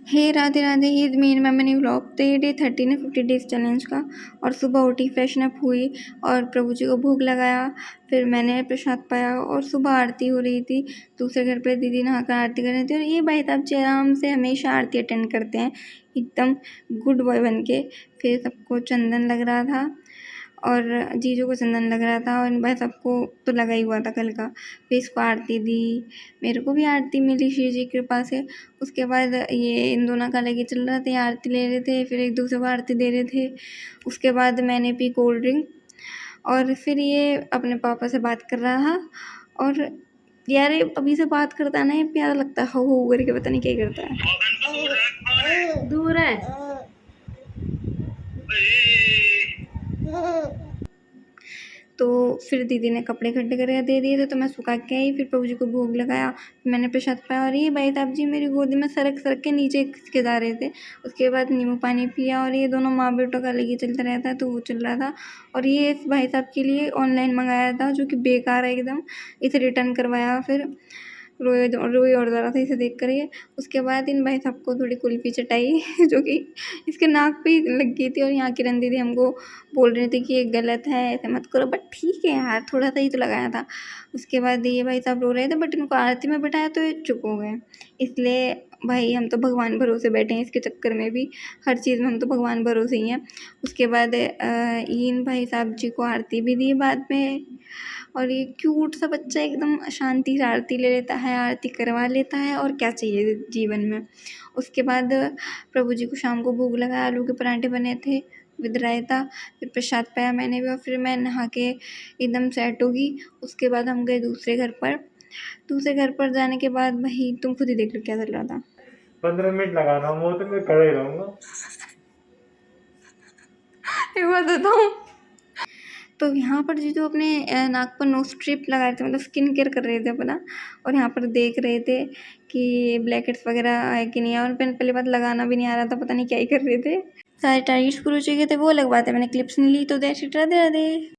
हे राधे राधे, ये मेरी मम्मी ने व्लॉग। तो ये डे 13 है 50 डेज चैलेंज का। और सुबह उठी, फ्रेशन अप हुई और प्रभु जी को भोग लगाया। फिर मैंने प्रसाद पाया और सुबह आरती हो रही थी। दूसरे घर पे दीदी नहाकर आरती कर रही थी और ये भाई साहब जी आराम से हमेशा आरती अटेंड करते हैं, एकदम गुड बॉय बन के। फिर सबको चंदन लग रहा था और जीजू को चंदन लग रहा था और भाई सबको तो लगा ही हुआ था कल का। फिर इसको आरती दी, मेरे को भी आरती मिली शिव जी की कृपा से। उसके बाद ये इन दोनों का लेके चल रहे थे, आरती ले रहे थे, फिर एक दूसरे को आरती दे रहे थे। उसके बाद मैंने पी कोल्ड ड्रिंक और फिर ये अपने पापा से बात कर रहा था। और यार ये अभी से बात करता है ना, ये प्यारा लगता है, हो करके पता नहीं क्या करता है। दूर है। तो फिर दीदी ने कपड़े इकट्ठे करके दे दिए थे तो मैं सुखा के आई। फिर प्रभु जी को भोग लगाया, मैंने प्रसाद पाया और ये भाई साहब जी मेरी गोदी में सरक सरक के नीचे खिसके जा रहे थे। उसके बाद नींबू पानी पिया और ये दोनों माँ बेटों का लेके चलता रहता है तो वो चल रहा था। और ये इस भाई साहब के लिए ऑनलाइन मंगाया था जो कि बेकार है एकदम, इसे रिटर्न करवाया। फिर रोए और ज़रा था इसे देख कर ये। उसके बाद इन भाई साहब को थोड़ी कुल्फ़ी चटाई जो कि इसके नाक पे ही लग गई थी और यहाँ किरण दीदी हमको बोल रहे थे कि ये गलत है, ऐसे मत करो, बट ठीक है यार, थोड़ा सा ही तो लगाया था। उसके बाद ये भाई साहब रो रहे थे बट इनको आरती में बिठाया तो ये चुप हो गए। इसलिए भाई हम तो भगवान भरोसे बैठे हैं, इसके चक्कर में भी हर चीज़ में हम तो भगवान भरोसे ही हैं। उसके बाद इन भाई साहब जी को आरती भी दी बाद में। और ये क्यूट सा बच्चा एकदम शांति से आरती ले लेता है, आरती करवा लेता है, और क्या चाहिए जीवन में। उसके बाद प्रभु जी को शाम को भोग लगाया, आलू के पराठे बने थे विद रायता। फिर प्रसाद पाया मैंने भी और फिर मैं नहा के एकदम सेट होगी। उसके बाद हम गए दूसरे घर पर। दूसरे घर पर जाने के बाद भाई तुम खुद ही देख लो क्या चल रहा था। 15 मिनट लगाना वो तो मैं खड़ा ही रहूँगा। एक बात बताऊँ, तो यहाँ पर जी जो अपने नाक पर नोज स्ट्रिप लगा रहे थे, मतलब स्किन केयर कर रहे थे अपना, और यहाँ पर देख रहे थे कि ब्लैकेट्स वगैरह है कि नहीं है। और पहली बात लगाना भी नहीं आ रहा था, पता नहीं क्या ही कर रहे थे। सारे टारगेट शुरू हो चुके थे, वो लगवाते मैंने क्लिप्स नहीं ली। तो दैट्स इट, राधे राधे।